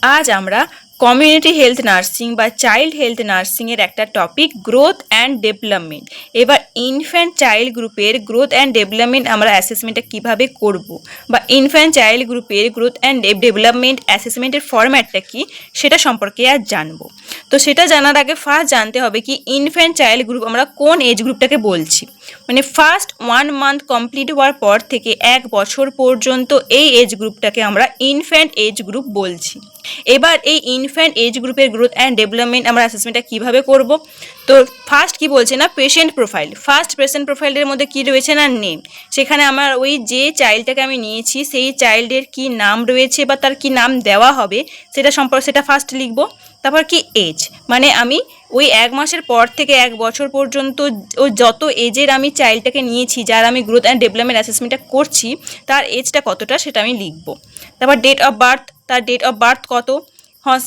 আজ আমরা community health nursing বা চাইল্ড হেলথ নার্সিংয়ের একটা টপিক গ্রোথ অ্যান্ড ডেভেলপমেন্ট। এবার ইনফ্যান্ট চাইল্ড গ্রুপের গ্রোথ অ্যান্ড ডেভেলপমেন্ট আমরা অ্যাসেসমেন্টটা কীভাবে করব, বা ইনফ্যান্ট চাইল্ড গ্রুপের গ্রোথ অ্যান্ড ডেভেলপমেন্ট অ্যাসেসমেন্টের ফরম্যাটটা কী সেটা সম্পর্কে আজ জানবো। তো সেটা জানার আগে ফার্স্ট জানতে হবে কি ইনফ্যান্ট চাইল্ড গ্রুপ আমরা কোন এজ গ্রুপটাকে বলছি। মানে ফার্স্ট 1 মান্থ কমপ্লিট হওয়ার পর থেকে 1 বছর পর্যন্ত এই এজ গ্রুপটাকে আমরা ইনফ্যান্ট এজ গ্রুপ বলছি। এবার এই ইনফ্যান্ট এজ গ্রুপের গ্রোথ অ্যান্ড ডেভেলপমেন্ট আমরা অ্যাসেসমেন্টটা কীভাবে করব। তো ফার্স্ট কি বলছে না পেশেন্ট প্রোফাইল। ফার্স্ট পেশেন্ট প্রোফাইলের মধ্যে কি রয়েছে না নেম। সেখানে আমার ওই যে চাইল্ডটাকে আমি নিয়েছি সেই চাইল্ডের কি নাম রয়েছে বা তার কি নাম দেওয়া হবে সেটা সম্পর্কে সেটা ফার্স্ট লিখব। তারপর কি এজ, মানে আমি ওই 1 মাসের পর থেকে 1 বছর পর্যন্ত ও যত এজের আমি চাইল্ডটাকে নিয়েছি, যার আমি গ্রোথ অ্যান্ড ডেভেলপমেন্ট অ্যাসেসমেন্টটা করছি, তার এজটা কতটা সেটা আমি লিখব। তারপর ডেট অফ বার্থ, তার ডেট অফ বার্থ কত,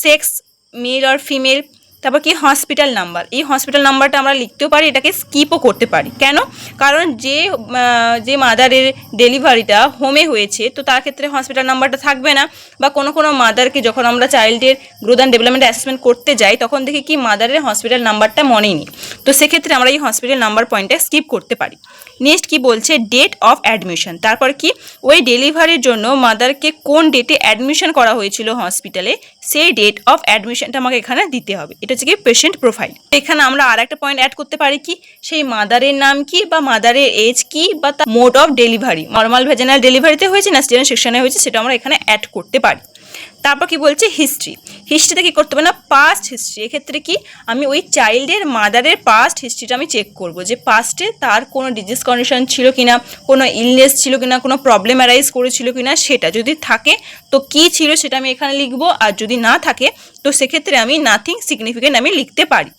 সেক্স মেল আর ফিমেল। তারপর কি হসপিটাল নাম্বার, এই হসপিটাল নাম্বারটা আমরা লিখতেও পারি, এটাকে স্কিপও করতে পারি। কেন? কারণ যে মাদারের ডেলিভারিটা হোমে হয়েছে তো তার ক্ষেত্রে হসপিটাল নাম্বারটা থাকবে না, বা কোনো মাদারকে যখন আমরা চাইল্ডের গ্রোথ অ্যান্ড ডেভেলপমেন্ট অ্যাসেসমেন্ট করতে যাই তখন দেখি কি মাদারের হসপিটাল নাম্বারটা মনেই নেই, তো সেক্ষেত্রে আমরা এই হসপিটাল নাম্বার পয়েন্টটা স্কিপ করতে পারি। নেক্সট কি বলছে ডেট অফ অ্যাডমিশন, তারপর কি ওই ডেলিভারির জন্য মাদারকে কোন ডেটে অ্যাডমিশন করা হয়েছিল হসপিটালে সেই ডেট অফ অ্যাডমিশনটা আমাকে এখানে দিতে হবে। এটা হচ্ছে কি পেশেন্ট প্রোফাইল। এখানে আমরা আর একটা পয়েন্ট অ্যাড করতে পারি কি সেই মাদারের নাম কি বা মাদারের এজ কি বা তার mode of delivery, normal vaginal ডেলিভারিতে হয়েছে না সিজারিয়ান সেকশনে হয়েছে সেটা আমরা এখানে অ্যাড করতে পারি। তারপর কি বলছে হিস্ট্রিতে কি করতে হবে না পাস্ট হিস্ট্রি। এক্ষেত্রে কি আমি ওই চাইল্ডের মাদারের পাস্ট হিস্ট্রিটা আমি চেক করব যে পাস্টে তার কোনো ডিজিজ কন্ডিশন ছিল কিনা, কোনো ইলনেস ছিল কিনা, কোনো প্রবলেম অ্যারাইজ করেছিল কিনা, সেটা যদি থাকে তো কি ছিল সেটা আমি এখানে লিখবো, আর যদি না থাকে তো সেক্ষেত্রে আমি নাথিং সিগনিফিকেন্ট আমি লিখতে পারি।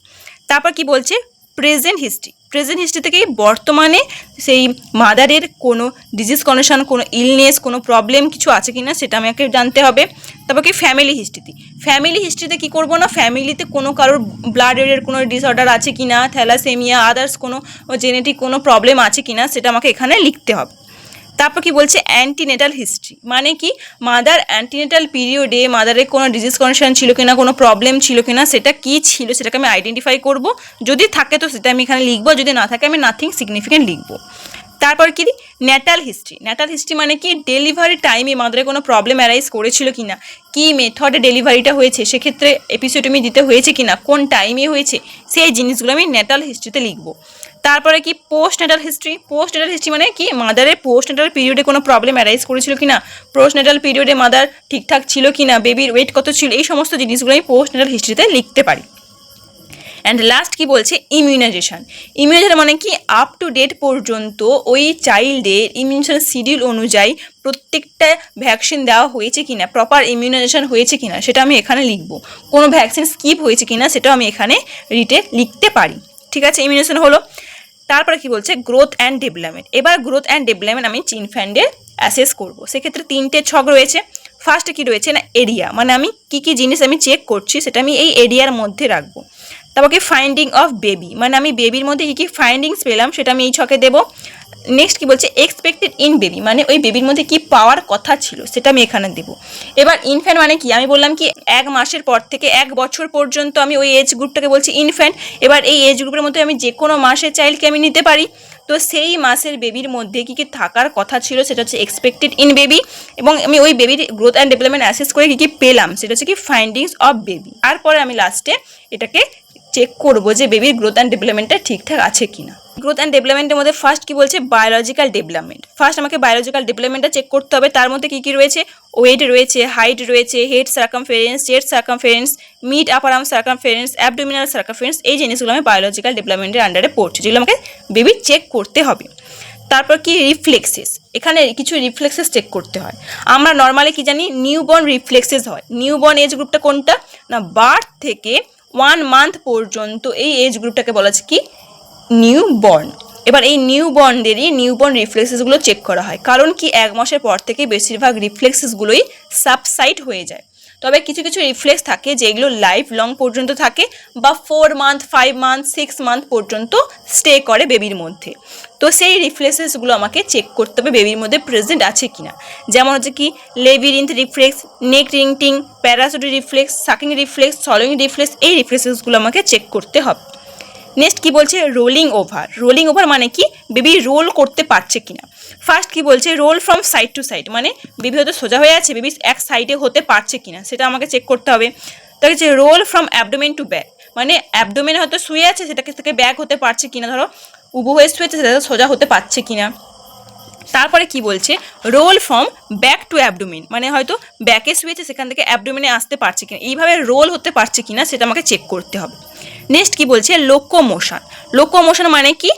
তারপর কি বলছে প্রেজেন্ট হিস্ট্রি থেকে বর্তমানে সেই মাদারের কোনো ডিজিজ কন্ডিশন, কোনো ইলনেস, কোনো প্রবলেম কিছু আছে কিনা সেটা আমাকে জানতে হবে। তারপর কি ফ্যামিলি হিস্ট্রিতে কী করবো না ফ্যামিলিতে কোনো কারোর ব্লাডের কোনো ডিসঅর্ডার আছে কিনা, থ্যালাসেমিয়া আদার্স কোনো জেনেটিক কোনো প্রবলেম আছে কিনা সেটা আমাকে এখানে লিখতে হবে। তারপর কি বলছে অ্যান্টিনেটাল হিস্ট্রি, মানে কি মাদার অ্যান্টিনেটাল পিরিয়ডে মাদারের কোনো ডিজিজ কন্ডিশন ছিল কিনা, কোনো প্রবলেম ছিল কিনা, সেটা কি ছিল সেটাকে আমি আইডেন্টিফাই করব। যদি থাকে তো সেটা আমি এখানে লিখবো, যদি না থাকে আমি নাথিং সিগনিফিকেন্ট লিখবো। তারপর কি ন্যাটাল হিস্ট্রি মানে কি ডেলিভারি টাইমে মাদারের কোনো প্রবলেম অ্যারাইজ করেছিল কিনা, কি মেথডে ডেলিভারিটা হয়েছে, সেক্ষেত্রে এপিসোটমি দিতে হয়েছে কিনা, কোন টাইমে হয়েছে, সেই জিনিসগুলো আমি ন্যাটাল হিস্ট্রিতে লিখবো। তারপরে কি পোস্ট নেটাল হিস্ট্রি মানে কি মাদারের পোস্ট নেটাল পিরিয়ডে কোনো প্রবলেম অ্যারাইজ করেছিল কিনা, পোস্ট নেটাল পিরিয়ডে মাদার ঠিকঠাক ছিল কিনা, বেবির ওয়েট কত ছিল, এই সমস্ত জিনিসগুলো আমি পোস্ট নেটাল হিস্ট্রিতে লিখতে পারি। অ্যান্ড লাস্ট কি বলছে ইমিউনাইজেশন মানে কি আপ টু ডেট পর্যন্ত ওই চাইল্ডের ইমিউনেশন শিডিউল অনুযায়ী প্রত্যেকটা ভ্যাকসিন দেওয়া হয়েছে কিনা, প্রপার ইমিউনাইজেশন হয়েছে কিনা সেটা আমি এখানে লিখবো। কোনো ভ্যাকসিন স্কিপ হয়েছে কিনা সেটাও আমি এখানে লিখতে পারি। ঠিক আছে, ইমিউনেশন হলো। তারপরে কি বলছে গ্রোথ অ্যান্ড ডেভেলপমেন্ট। এবার গ্রোথ অ্যান্ড ডেভেলপমেন্ট আমি ইনফ্যান্টের অ্যাসেস করবো। সেক্ষেত্রে 3টে ছক রয়েছে। ফার্স্টে কি রয়েছে না এরিয়া, মানে আমি কি জিনিস আমি চেক করছি সেটা আমি এই এরিয়ার মধ্যে রাখবো। তারপর কি ফাইন্ডিং অফ বেবি, মানে আমি বেবির মধ্যে কী ফাইন্ডিংস পেলাম সেটা আমি এই ছকে দেবো। নেক্সট কি বলছে এক্সপেক্টেড ইন বেবি, মানে ওই বেবির মধ্যে কি পাওয়ার কথা ছিল সেটা আমি এখানে দেবো। এবার ইনফ্যান্ট মানে কি আমি বললাম কি 1 মাসের পর থেকে 1 বছর পর্যন্ত আমি ওই এজ গ্রুপটাকে বলছি ইনফ্যান্ট। এবার এই এজ গ্রুপের মধ্যে আমি যে কোনো মাসের চাইল্ডকে আমি নিতে পারি, তো সেই মাসের বেবির মধ্যে কী থাকার কথা ছিল সেটা হচ্ছে এক্সপেক্টেড ইন বেবি, এবং আমি ওই বেবির গ্রোথ অ্যান্ড ডেভেলপমেন্ট অ্যাসেস করে কী পেলাম সেটা হচ্ছে কি ফাইন্ডিংস অফ বেবি। তারপরে আমি লাস্টে এটাকে চেক করবো যে বেবির গ্রোথ অ্যান্ড ডেভেলপমেন্টটা ঠিকঠাক আছে কিনা। গ্রোথ অ্যান্ড ডেভেলপমেন্টের মধ্যে ফার্স্ট কি বলছে বায়োলজিক্যাল ডেভেলপমেন্ট। ফার্স্ট আমাকে বায়োলজিক্যাল ডেভেলপমেন্টটা চেক করতে হবে। তার মধ্যে কী রয়েছে ওয়েট রয়েছে, হাইট রয়েছে, head circumference, chest circumference, mid upper arm circumference, abdominal circumference, এই জিনিসগুলো আমি বায়োলজিক্যাল ডেভেলপমেন্টের আন্ডারে পড়ছি, যেগুলো আমাকে বেবি চেক করতে হবে। তারপর কি রিফ্লেক্সেস, এখানে কিছু রিফ্লেক্সেস চেক করতে হয়। আমরা নর্মালি কি জানি নিউবর্ন রিফ্লেক্সেস হয়। নিউবর্ন এজ গ্রুপটা কোনটা না বার্থ থেকে 1 মান্থ পর্যন্ত এই এজ গ্রুপটাকে বলা হচ্ছে কি নিউবর্ন। এবার এই নিউবর্ন রিফ্লেক্সেসগুলো চেক করা হয়, কারণ কি 1 মাসের পর থেকে বেশিরভাগ রিফ্লেক্সেসগুলোই সাবসাইড হয়ে যায়। তবে কিছু রিফ্লেক্স থাকে যেগুলো লাইফ লং পর্যন্ত থাকে, বা 4 মান্থ, 5 মান্থ, 6 মান্থ পর্যন্ত স্টে করে বেবির মধ্যে। তো সেই রিফ্লেক্সেসগুলো আমাকে চেক করতে হবে বেবির মধ্যে প্রেজেন্ট আছে কিনা। যেমন হচ্ছে কি লেবিরিন্থ রিফ্লেক্স, নেক রিংটিং, প্যারাসোটি রিফ্লেক্স, সাকিং রিফ্লেক্স, সলোইং রিফ্লেক্স, এই রিফ্লেক্সেসগুলো আমাকে চেক করতে হবে। নেক্সট কি বলছে রোলিং ওভার। রোলিং ওভার মানে কি বেবি রোল করতে পারছে কিনা। ফার্স্ট কি বলছে roll from side to side, মানে বেবি হয়তো সোজা হয়ে আছে, বেবি এক সাইডে হতে পারছে কিনা সেটা আমাকে চেক করতে হবে। তার হচ্ছে roll from abdomen to back, মানে অ্যাবডোমেনে হয়তো শুয়ে আছে সেটাকে থেকে ব্যাক হতে পারছে কিনা, ধরো উবু হয়ে শুয়েছে সেটা সোজা হতে পারছে কিনা। তারপরে কি বলছে roll from back to abdomen, মানে হয়তো ব্যাকে শুয়েছে সেখান থেকে অ্যাবডোমেনে আসতে পারছে কিনা, এইভাবে রোল হতে পারছে কিনা সেটা আমাকে চেক করতে হবে। নেক্সট কি বলছে লোকোমোশন। লোকোমোশন মানে কি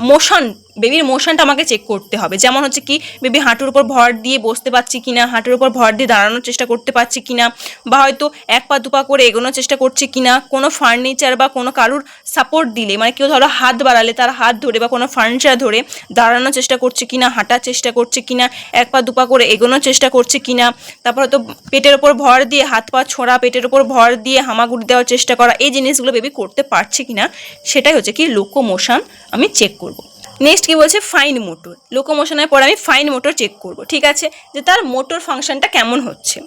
মোশন, বেবির মোশনটা আমাকে চেক করতে হবে। যেমন হচ্ছে কি বেবি হাঁটুর উপর ভর দিয়ে বসতে পারছি কিনা, হাঁটুর উপর ভর দিয়ে দাঁড়ানোর চেষ্টা করতে পারছি কিনা, বা হয়তো এক পা দুপা করে এগোনোর চেষ্টা করছে কিনা, কোনো ফার্নিচার বা কোনো কারুর সাপোর্ট দিলে, মানে কেউ ধরো হাত বাড়ালে তার হাত ধরে বা কোনো ফার্নিচার ধরে দাঁড়ানোর চেষ্টা করছে কিনা, হাঁটার চেষ্টা করছে কিনা, এক পা দুপা করে এগোনোর চেষ্টা করছে কিনা। তারপর হয়তো পেটের ওপর ভর দিয়ে হাত পা ছোঁড়া, পেটের ওপর ভর দিয়ে হামাগুড়ি দেওয়ার চেষ্টা করা, এই জিনিসগুলো বেবি করতে পারছে কিনা সেটাই হচ্ছে কি লোকোমোশন আমি চেক করব। নেক্সট কি বলছে ফাইন মোটর। লোকোমোশনের পর আমি ফাইন মোটর চেক করব, ঠিক আছে, যে তার মোটর ফাংশনটা কেমন হচ্ছে।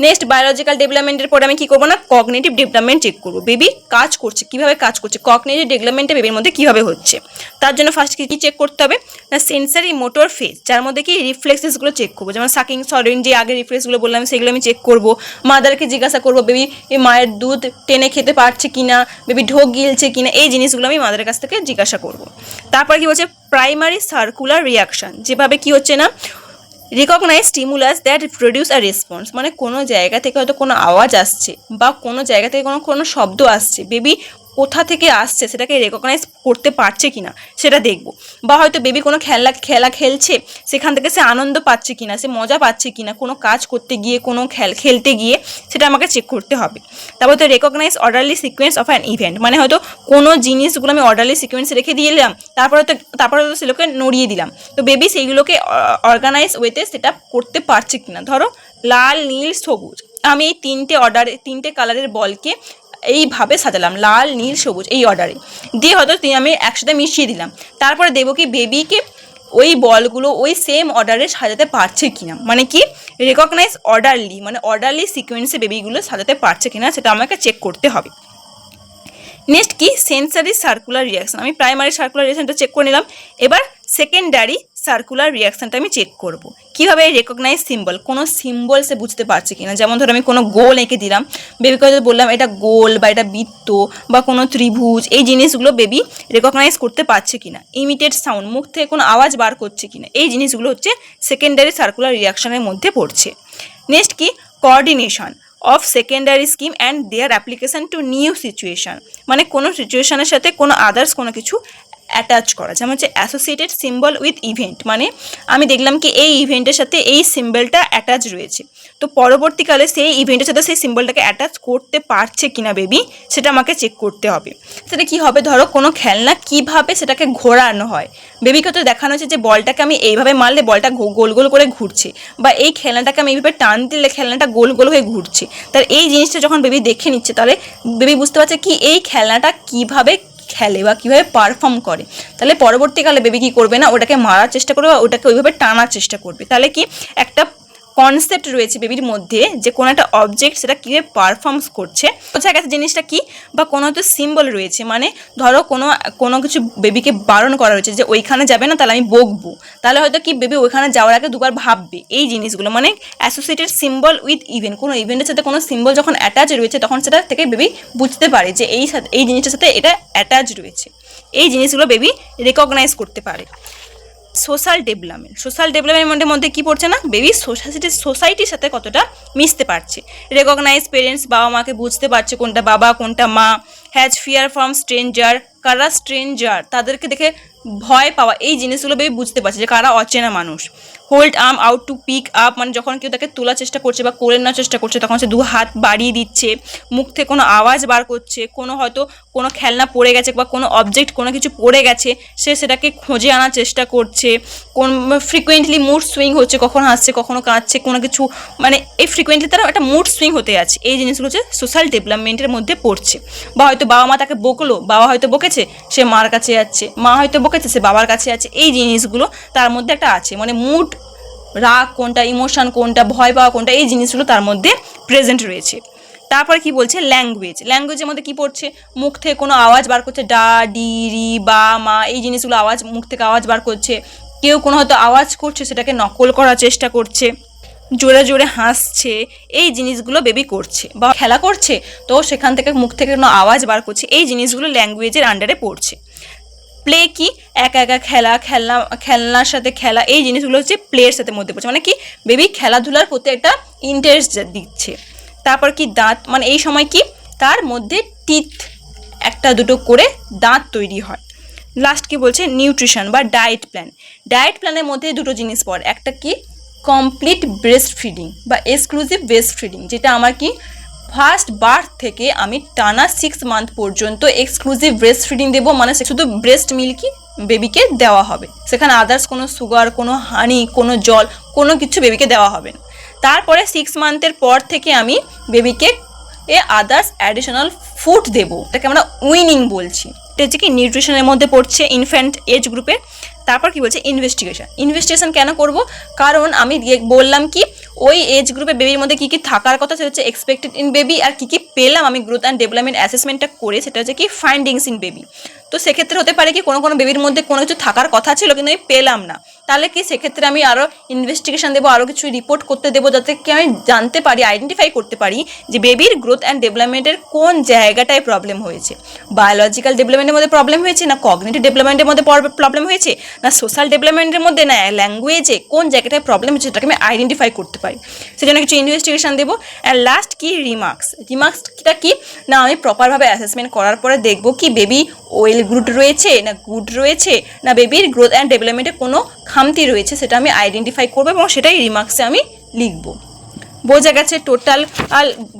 নেক্সট বায়োলজিক্যাল ডেভেলপমেন্টের পরে আমি কি করবো না কগনিটিভ ডেভেলপমেন্ট চেক করবো, বেবি কাজ করছে কিভাবে কাজ করছে, কগনিটিভ ডেভেলপমেন্টে বেবির মধ্যে কিভাবে হচ্ছে। তার জন্য ফার্স্ট কি চেক করতে হবে না সেন্সারি মোটর ফেজ, যার মধ্যে কি রিফ্লেক্সেসগুলো চেক করবো, যেমন সাকিং সলিং যে আগে রিফ্লেক্সগুলো বললাম সেগুলো আমি চেক করবো। মাদারকে জিজ্ঞাসা করবো বেবি এই মায়ের দুধ টেনে খেতে পারছে কিনা, বেবি ঢোক গিলছে কিনা, এই জিনিসগুলো আমি মাদারের কাছ থেকে জিজ্ঞাসা করবো। তারপর কি বলছে প্রাইমারি সার্কুলার রিয়াকশন, যেভাবে কি হচ্ছে না recognize stimulus that produce a response, মানে কোনো জায়গা থেকে হয়তো কোনো আওয়াজ আসছে বা কোনো জায়গা থেকে কোনো শব্দ আসছে, বেবি কোথা থেকে আসছে সেটাকে রেকগনাইজ করতে পারছে কিনা সেটা দেখবো। বা হয়তো বেবি কোনো খেলা খেলছে সেখান থেকে সে আনন্দ পাচ্ছে কিনা, সে মজা পাচ্ছে কিনা, কোনো কাজ করতে গিয়ে কোনো খেলতে গিয়ে সেটা আমাকে চেক করতে হবে। তারপর তো recognize orderly sequence of an event, মানে হয়তো কোনো জিনিসগুলো আমি অর্ডারলি সিকোয়েন্স রেখে দিলাম, তারপরে তো সেগুলোকে নড়িয়ে দিলাম, তো বেবি সেইগুলোকে অর্গানাইজ ওয়েতে সেটা করতে পারছে কিনা। ধরো লাল নীল সবুজ, আমি এই তিনটে কালারের বলকে এইভাবে সাজালাম, লাল নীল সবুজ এই অর্ডারে দিয়ে হয়তো আমি একসাথে মিশিয়ে দিলাম, তারপরে দেবো কি বেবিকে ওই বলগুলো ওই সেম অর্ডারে সাজাতে পারছে কিনা, মানে কি রেকগনাইজ অর্ডারলি, মানে অর্ডারলি সিকোয়েন্সে বেবিগুলো সাজাতে পারছে কিনা সেটা আমাকে চেক করতে হবে। নেক্সট কি সেন্সারি সার্কুলার রিয়াকশন, আমি প্রাইমারি সার্কুলার রিয়াকশনটা চেক করে নিলাম, এবার সেকেন্ডারি সার্কুলার রিয়াকশনটা আমি চেক করব। কীভাবে রেকগনাইজ সিম্বল, কোনো সিম্বল সে বুঝতে পারছে কিনা, যেমন ধরো আমি কোনো গোল এঁকে দিলাম, বেবিকে হয়তো বললাম এটা গোল বা এটা বৃত্ত বা কোনো ত্রিভুজ, এই জিনিসগুলো বেবি রেকগনাইজ করতে পারছে কিনা। ইমিটেড সাউন্ড, মুখ থেকে কোনো আওয়াজ বার করছে কিনা, এই জিনিসগুলো হচ্ছে সেকেন্ডারি সার্কুলার রিয়াকশনের মধ্যে পড়ছে। নেক্সট কি coordination of secondary scheme and their application to new situation, মানে কোনো সিচুয়েশানের সাথে কোনো আদার্স কোনো কিছু অ্যাটাচ করা, যেমন হচ্ছে অ্যাসোসিয়েটেড সিম্বল উইথ ইভেন্ট, মানে আমি দেখলাম কি এই ইভেন্টের সাথে এই সিম্বলটা অ্যাটাচ রয়েছে, তো পরবর্তীকালে সেই ইভেন্টের সাথে সেই সিম্বলটাকে অ্যাটাচ করতে পারছে কিনা বেবি সেটা আমাকে চেক করতে হবে। সেটা কি হবে, ধরো কোনো খেলনা কিভাবে সেটাকে ঘোরানো হয়, বেবিকে তো দেখানো হচ্ছে যে বলটাকে আমি এইভাবে মারলে বলটা গোল গোল করে ঘুরছে, বা এই খেলনাটাকে আমি এইভাবে টান দিলে খেলনাটা গোল গোল হয়ে ঘুরছে। তার এই জিনিসটা যখন বেবি দেখে নিচ্ছে তাহলে বেবি বুঝতে পারছে কি এই খেলনাটা কিভাবে খেলে বা কীভাবে পারফর্ম করে, তাহলে পরবর্তীকালে বেবি কী করবে না ওটাকে মারার চেষ্টা করবে বা ওটাকে ওইভাবে টানার চেষ্টা করবে। তাহলে কি একটা কনসেপ্ট রয়েছে বেবির মধ্যে যে কোনো একটা অবজেক্ট সেটা কীভাবে পারফর্মস করছে, বোঝা গেছে জিনিসটা কি। বা কোনো হয়তো সিম্বল রয়েছে, মানে ধরো কোনো কিছু বেবিকে বারণ করা হয়েছে যে ওইখানে যাবে না, তাহলে আমি বকবো, তাহলে হয়তো কি বেবি ওইখানে যাওয়ার আগে দুবার ভাববে, এই জিনিসগুলো মানে অ্যাসোসিয়েটেড সিম্বল উইথ ইভেন্ট, কোনো ইভেন্টের সাথে কোনো সিম্বল যখন অ্যাটাচ রয়েছে তখন সেটা থেকে বেবি বুঝতে পারে যে এই জিনিসটার সাথে এটা অ্যাটাচ রয়েছে, এই জিনিসগুলো বেবি রেকগনাইজ করতে পারে। সোশ্যাল ডেভেলপমেন্টের মধ্যে কি পড়ছে না বেবি সোসাইটির সাথে কতটা মিশতে পারছে, রেকগনাইজ পেরেন্টস, বাবা মাকে বুঝতে পারছে কোনটা বাবা কোনটা মা, হ্যাজ ফিয়ার ফ্রম স্ট্রেঞ্জার, কারা স্ট্রেঞ্জার তাদেরকে দেখে ভয় পাওয়া, এই জিনিসগুলো বেবি বুঝতে পারছে যে কারা অচেনা মানুষ, hold arm out to pick up, মানে যখন কেউ তাকে তোলার চেষ্টা করছে বা কোলে নেওয়ার চেষ্টা করছে তখন সে 2 হাত বাড়িয়ে দিচ্ছে। মুখ থেকে কোনো আওয়াজ বার করছে, কোনো হয়তো কোনো খেলনা পড়ে গেছে বা কোনো অবজেক্ট কোনো কিছু পড়ে গেছে, সে সেটাকে খুঁজে আনার চেষ্টা করছে। কোন ফ্রিকোয়েন্টলি মুড সুইং হচ্ছে, কখনো হাসছে কখনো কাঁদছে, কোনো কিছু মানে এই ফ্রিকোয়েন্টলি তারা একটা মুড সুইং হতে আছে। এই জিনিসগুলো হচ্ছে সোশ্যাল ডেভেলপমেন্টের মধ্যে পড়ছে। বা হয়তো বাবা মা তাকে বকলো, বাবা হয়তো বকেছে সে মার কাছে যাচ্ছে, মা হয়তো বকেছে সে বাবার কাছে যাচ্ছে। এই জিনিসগুলো তার মধ্যে একটা আছে, মানে মুড, রাগ কোনটা, ইমোশন কোনটা, ভয় পাওয়া কোনটা, এই জিনিসগুলো তার মধ্যে প্রেজেন্ট রয়েছে। তারপরে কি বলছে, ল্যাঙ্গুয়েজের মধ্যে কি পড়ছে, মুখ থেকে কোনো আওয়াজ বার করছে, ডা ডি রি বা মা, এই জিনিসগুলো আওয়াজ, মুখ থেকে আওয়াজ বার করছে। কেউ কোনো হয়তো আওয়াজ করছে সেটাকে নকল করার চেষ্টা করছে, জোরে জোরে হাসছে, এই জিনিসগুলো বেবি করছে। বা খেলা করছে তো সেখান থেকে মুখ থেকে কোনো আওয়াজ বার করছে, এই জিনিসগুলো ল্যাঙ্গুয়েজের আন্ডারে পড়ছে। প্লে কি, একা একা খেলা, খেলনার সাথে খেলা, এই জিনিসগুলো হচ্ছে প্লের সাথে মধ্যে পড়ছে, মানে কি বেবি খেলাধুলার প্রতি একটা ইন্টারেস্ট দিচ্ছে। তারপর কি দাঁত, মানে এই সময় কি তার মধ্যে টিথ একটা দুটো করে দাঁত তৈরি হয়। লাস্ট কি বলছে, নিউট্রিশন বা ডায়েট প্ল্যানের মধ্যে দুটো জিনিস পড়ে, একটা কি কমপ্লিট ব্রেস্ট ফিডিং বা এক্সক্লুসিভ ব্রেস্ট ফিডিং, যেটা আমার কি ফার্স্ট বার্থ থেকে আমি টানা 6 মান্থ পর্যন্ত এক্সক্লুসিভ ব্রেস্ট ফিডিং দেবো, মানে শুধু ব্রেস্ট মিল্কই বেবিকে দেওয়া হবে, সেখানে আদার্স কোনো সুগার, কোনো হানি, কোনো জল, কোনো কিছু বেবিকে দেওয়া হবে না। তারপরে 6 মান্থের পর থেকে আমি বেবিকে আদার্স অ্যাডিশনাল ফুড দেবো, এটাকে আমরা উইনিং বলছি। এটা হচ্ছে কি নিউট্রিশনের মধ্যে পড়ছে ইনফ্যান্ট এজ গ্রুপে। তারপর কি বলছে, ইনভেস্টিগেশন কেন করব, কারণ আমি বললাম কি ওই এজ গ্রুপে বেবির মধ্যে কী কী থাকার কথা সেটা হচ্ছে এক্সপেক্টেড ইন বেবি, আর কী কী পেলাম আমি গ্রোথ অ্যান্ড ডেভেলপমেন্ট অ্যাসেসমেন্টটা করে সেটা হচ্ছে কি ফাইন্ডিংস ইন বেবি। তো সেক্ষেত্রে হতে পারে কি কোনো বেবির মধ্যে কোনো কিছু থাকার কথা ছিল কিন্তু আমি পেলাম না, তাহলে কি সেক্ষেত্রে আমি আরও ইনভেস্টিগেশন দেবো, আরও কিছু রিপোর্ট করতে দেবো, যাতে কি আমি জানতে পারি, আইডেন্টিফাই করতে পারি যে বেবির গ্রোথ অ্যান্ড ডেভেলপমেন্টের কোন জায়গাটায় প্রবলেম হয়েছে। বায়োলজিক্যাল ডেভেলপমেন্টের মধ্যে প্রবলেম হয়েছে, না কগনিটিভ ডেভেলপমেন্টের মধ্যে প্রবলেম হয়েছে, না সোশ্যাল ডেভেলপমেন্টের মধ্যে, না ল্যাঙ্গুয়েজে, কোন জায়গাটায় প্রবলেম হচ্ছে সেটাকে আমি আইডেন্টিফাই করতে পারি, সেজন্য কিছু ইনভেস্টিগেশন দেবো। অ্যান্ড লাস্ট কি রিমার্কসটা কি, না আমি প্রপারভাবে অ্যাসেসমেন্ট করার পরে দেখবো কি বেবি ওয়েল গ্রোথ রয়েছে, না গুড রয়েছে, না বেবির গ্রোথ অ্যান্ড ডেভেলপমেন্টে কোনো খামতি রয়েছে, সেটা আমি আইডেন্টিফাই করবো এবং সেটাই রিমার্কসে আমি লিখবো। বোঝা গেছে টোটাল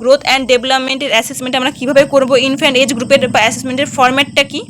গ্রোথ অ্যান্ড ডেভেলপমেন্টের অ্যাসেসমেন্ট আমরা কীভাবে করবো, ইনফ্যান্ট এজ গ্রুপের বা অ্যাসেসমেন্টের ফরম্যাটটা কি।